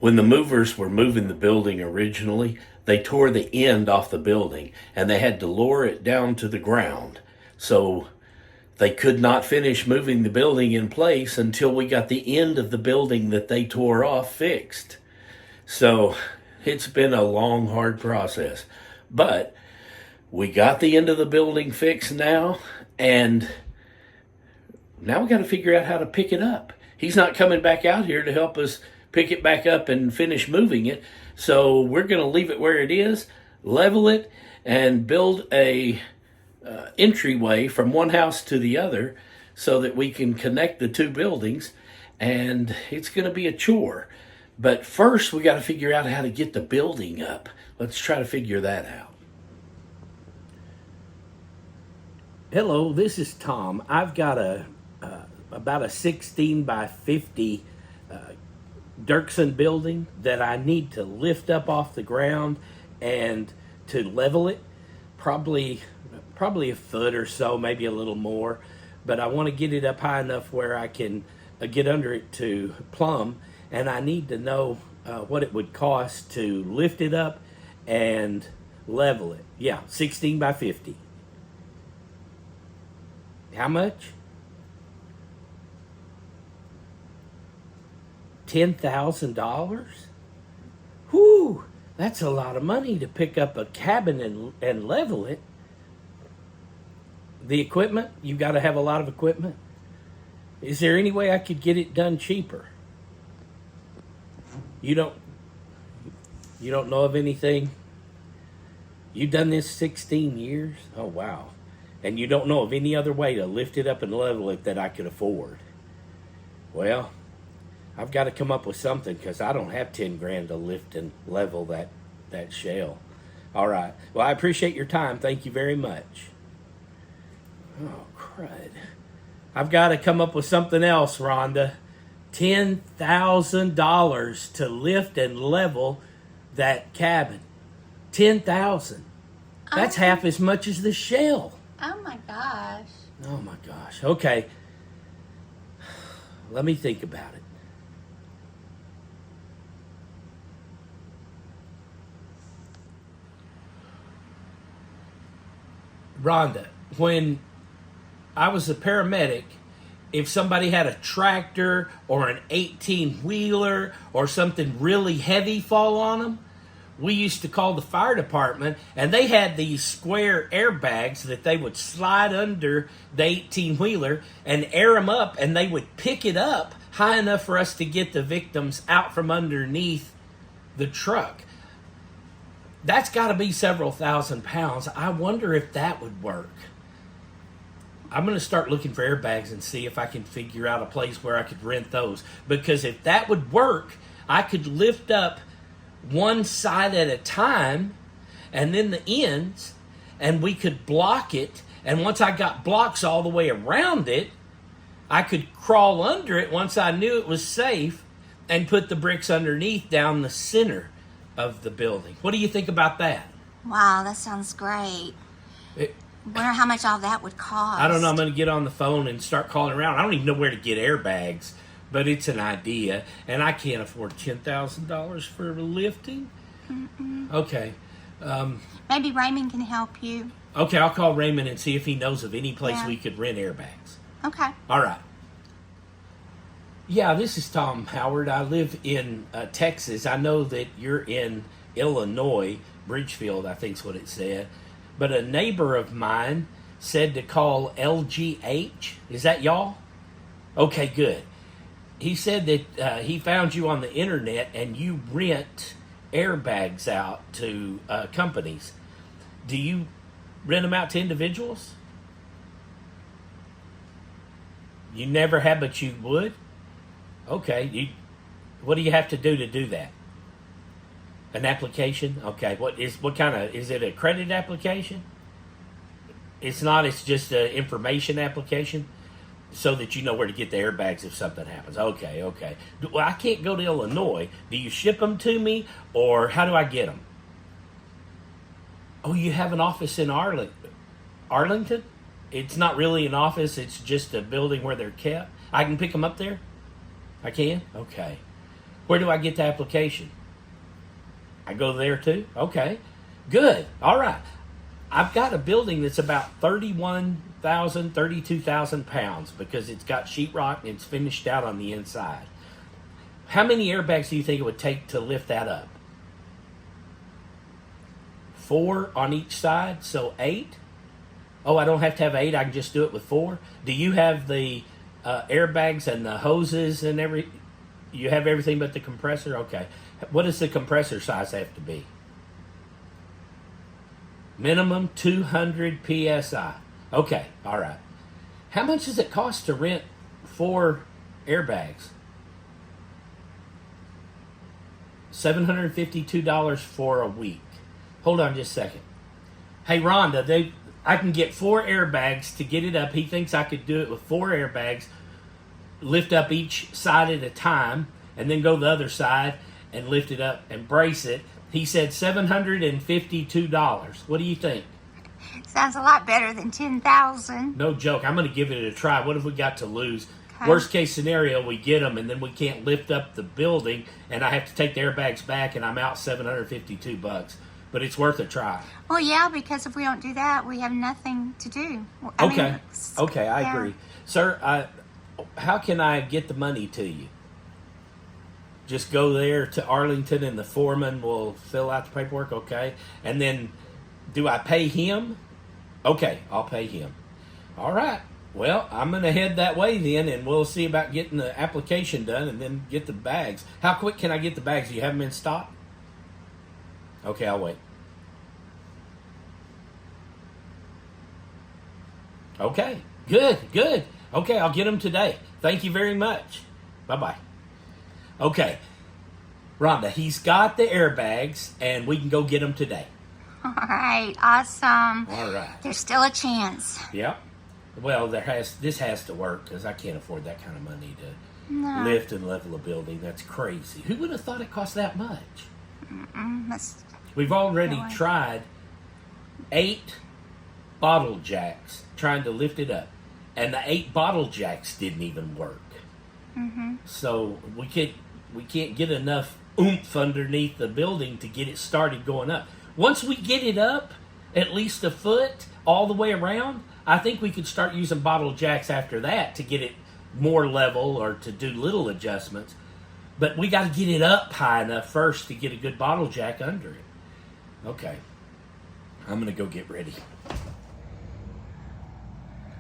When the movers were moving the building originally, they tore the end off the building and they had to lower it down to the ground. So they could not finish moving the building in place until we got the end of the building that they tore off fixed. So it's been a long, hard process. But we got the end of the building fixed now, and now we got to figure out how to pick it up. He's not coming back out here to help us pick it back up and finish moving it. So we're going to leave it where it is, level it, and build a entryway from one house to the other so that we can connect the two buildings. And it's going to be a chore. But first, we got to figure out how to get the building up. Let's try to figure that out. Hello, this is Tom. I've got about a 16 by 50 Dirksen building that I need to lift up off the ground and to level it, probably a foot or so, maybe a little more. But I want to get it up high enough where I can get under it to plumb, and I need to know what it would cost to lift it up and level it. Yeah, 16 by 50. How much? $10,000? Whew, that's a lot of money to pick up a cabin and level it. The equipment, you got to have a lot of equipment. Is there any way I could get it done cheaper? You don't know of anything? You've done this 16 years? Oh, wow. And you don't know of any other way to lift it up and level it that I could afford. Well, I've got to come up with something because I don't have 10 grand to lift and level that shell. All right. Well, I appreciate your time. Thank you very much. Oh, crud. I've got to come up with something else, Rhonda. $10,000 to lift and level that cabin. $10,000. That's half as much as the shell. Oh my gosh. Oh my gosh. Okay. Let me think about it. Rhonda, when I was a paramedic, if somebody had a tractor or an 18-wheeler or something really heavy fall on them, we used to call the fire department, and they had these square airbags that they would slide under the 18-wheeler and air them up, and they would pick it up high enough for us to get the victims out from underneath the truck. That's got to be several thousand pounds. I wonder if that would work. I'm going to start looking for airbags and see if I can figure out a place where I could rent those. Because if that would work, I could lift up one side at a time and then the ends, and we could block it. And once I got blocks all the way around it, I could crawl under it once I knew it was safe and put the bricks underneath down the center of the building. What do you think about that? Wow, that sounds great. Wonder how much all that would cost. I don't know. I'm going to get on the phone and start calling around. I don't even know where to get airbags, but it's an idea, and I can't afford $10,000 for lifting. Mm-mm. Okay. Maybe Raymond can help you. Okay, I'll call Raymond and see if he knows of any place we could rent airbags. Okay. All right. Yeah, this is Tom Howard. I live in Texas. I know that you're in Illinois, Bridgefield, I think's what it said. But a neighbor of mine said to call LGH. Is that y'all? Okay, good. He said that he found you on the internet and you rent airbags out to companies. Do you rent them out to individuals? You never have, but you would? Okay. What do you have to do that? An application? Okay. Is it a credit application? It's not, it's just an information application so that you know where to get the airbags if something happens. Okay. Well, I can't go to Illinois. Do you ship them to me, or how do I get them? Oh, you have an office in Arlington? It's not really an office. It's just a building where they're kept. I can pick them up there? I can? Okay. Where do I get the application? I go there too? Okay. Good. All right. I've got a building that's about 32,000 pounds because it's got sheetrock and it's finished out on the inside. How many airbags do you think it would take to lift that up? 4 on each side, so 8? Oh, I don't have to have 8. I can just do it with 4. Do you have the airbags and the hoses and you have everything but the compressor? Okay. What does the compressor size have to be? Minimum 200 psi. Okay, all right. How much does it cost to rent 4 airbags? $752 for a week. Hold on just a second. Hey, Rhonda, I can get 4 airbags to get it up. He thinks I could do it with 4 airbags, lift up each side at a time, and then go the other side and lift it up and brace it. He said $752. What do you think? Sounds a lot better than 10,000. No joke. I'm going to give it a try. What have we got to lose? Okay. Worst case scenario, we get them and then we can't lift up the building and I have to take the airbags back and I'm out $752. But it's worth a try. Well, yeah, because if we don't do that, we have nothing to do. Okay, I agree. Sir, how can I get the money to you? Just go there to Arlington and the foreman will fill out the paperwork, okay? And then do I pay him? Okay, I'll pay him. All right. Well, I'm going to head that way then, and we'll see about getting the application done and then get the bags. How quick can I get the bags? Do you have them in stock? Okay, I'll wait. Okay, good. Okay, I'll get them today. Thank you very much. Bye-bye. Okay, Rhonda, he's got the airbags, and we can go get them today. All right, awesome. All right. There's still a chance. Yep. Well, this has to work because I can't afford that kind of money to No. lift and level a building. That's crazy. Who would have thought it cost that much? We've already Really? tried 8 bottle jacks trying to lift it up, and the 8 bottle jacks didn't even work. So we can't get enough oomph underneath the building to get it started going up. Once we get it up at least a foot all the way around, I think we could start using bottle jacks after that to get it more level or to do little adjustments. But we got to get it up high enough first to get a good bottle jack under it. Okay. I'm going to go get ready.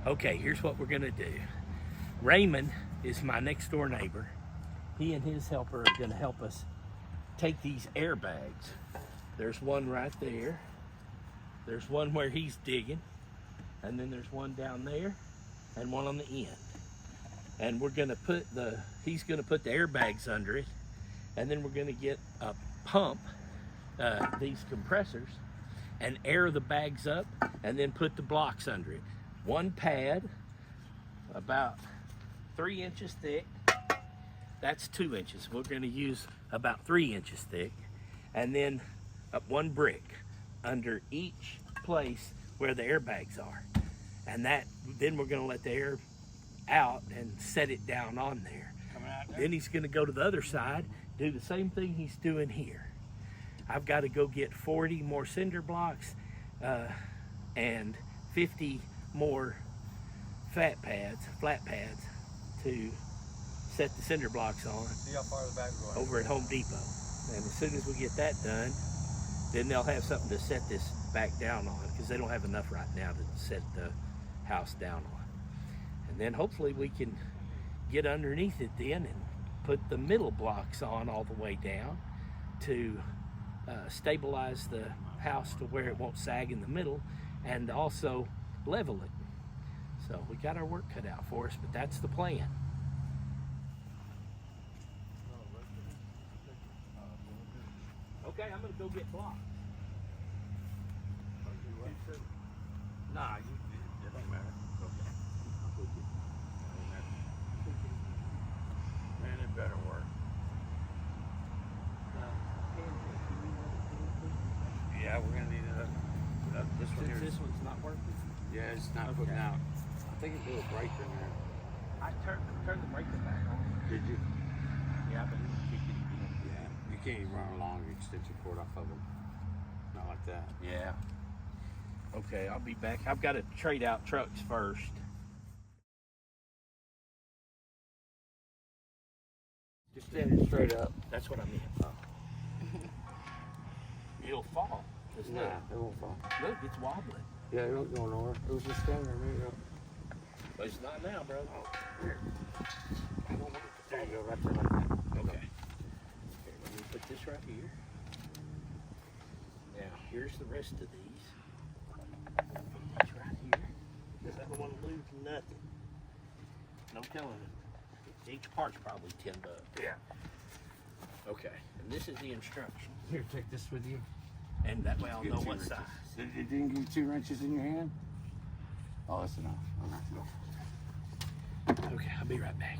Okay, here's what we're going to do. Raymond is my next door neighbor. He and his helper are going to help us take these airbags. There's one right there. There's one where he's digging. And then there's one down there and one on the end. And we're going to he's going to put the airbags under it. And then we're going to get a pump, these compressors, and air the bags up and then put the blocks under it. One pad, about 3 inches thick. That's 2 inches. We're going to use about 3 inches thick. And then one brick under each place where the airbags are. And then we're going to let the air out and set it down on there. Then he's going to go to the other side, do the same thing he's doing here. I've got to go get 40 more cinder blocks and 50 more flat pads to set the cinder blocks on. See how far the back goes. Over at Home Depot. And as soon as we get that done, then they'll have something to set this back down on because they don't have enough right now to set the house down on. And then hopefully we can get underneath it then and put the middle blocks on all the way down to stabilize the house to where it won't sag in the middle and also level it. So we got our work cut out for us, but that's the plan. Okay, I'm gonna go get blocks. Nah, it don't matter. Okay. Man, it better work. Yeah, we're gonna need this one here. This one's not working. Yeah, it's not putting out. I think it blew a breaker in there. I turned the breaker back on. Did you? Yeah, but it kicked it again. can't even run a long extension cord off of them. Not like that. Yeah. Okay, I'll be back. I've got to trade out trucks first. Just stand it straight up. That's what I meant. It'll fall. Isn't it? It won't fall. Look, it's wobbling. Yeah, it don't go nowhere. It was just standing there. There you go. But it's not now, bro. Here. I don't want it to There fall. you go, right there like that. Okay. Here, let me put this right here. Now, here's the rest of these. Put these right here. Because I don't want to lose nothing. No telling it. Each part's probably $10. Yeah. Okay. And this is the instruction. Here, take this with you. And that way I'll Get know 2 what wrenches. size. It didn't give you 2 wrenches in your hand? Oh, that's enough. Okay. Okay, I'll be right back.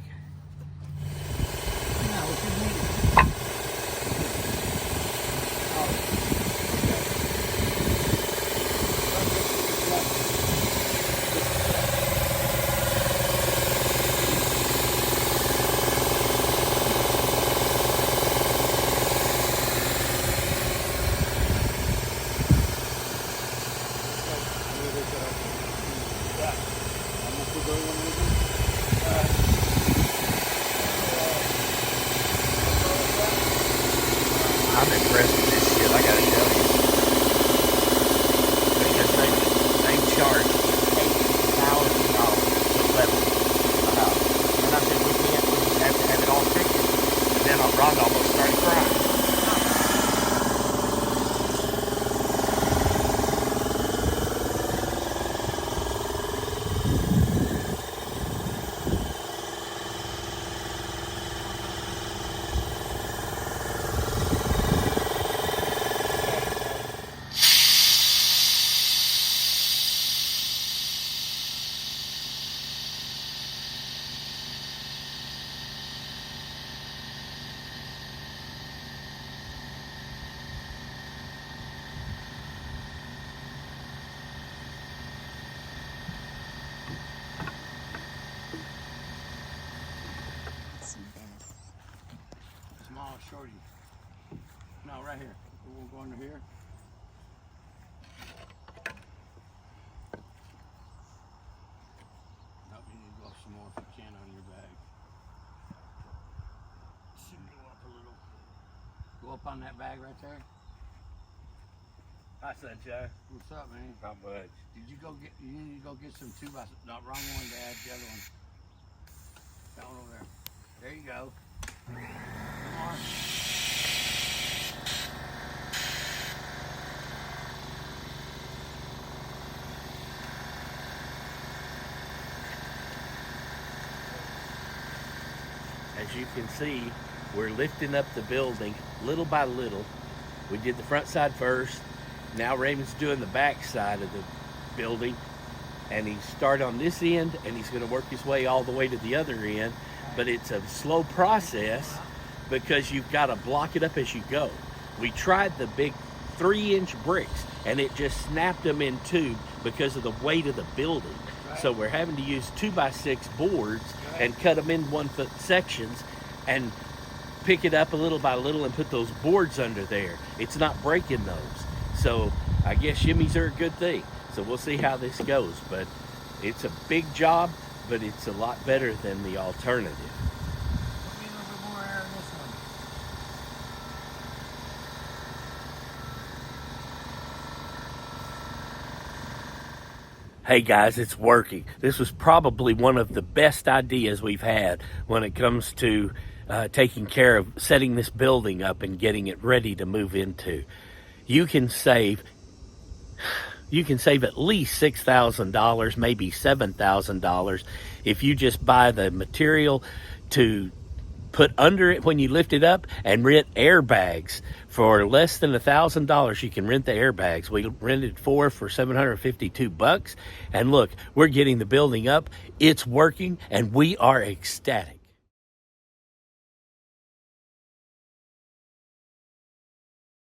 I'm impressed with this shit, I gotta tell you. Because they charge $8,000 to level the house. And I said, we have to have it all fixed. And then Rhonda almost started crying. Some of this. Small, shorty. No, right here. We'll go under here. Nope, you need to go up some more if you can on your bag. Should go up a little. Go up on that bag right there. Hi, Sunshine. What's up, man? Not much. Did you go get? You need to go get some 2x. Not wrong one, Dad. The other one. That one over there. There you go. Come on. As you can see, we're lifting up the building little by little. We did the front side first. Now Raymond's doing the back side of the building. And he started on this end and he's going to work his way all the way to the other end. But it's a slow process because you've got to block it up as you go. We tried the big 3-inch bricks and it just snapped them in two because of the weight of the building. So we're having to use 2x6 boards and cut them in 1-foot sections and pick it up a little by little and put those boards under there. It's not breaking those. So I guess shimmies are a good thing. So we'll see how this goes. But it's a big job, but it's a lot better than the alternative. Put me a little bit more air in this one. Hey guys, it's working. This was probably one of the best ideas we've had when it comes to taking care of setting this building up and getting it ready to move into. You can save at least $6,000, maybe $7,000 if you just buy the material to put under it when you lift it up and rent airbags. For less than $1,000, you can rent the airbags. We rented 4 for $752. And look, we're getting the building up. It's working and we are ecstatic.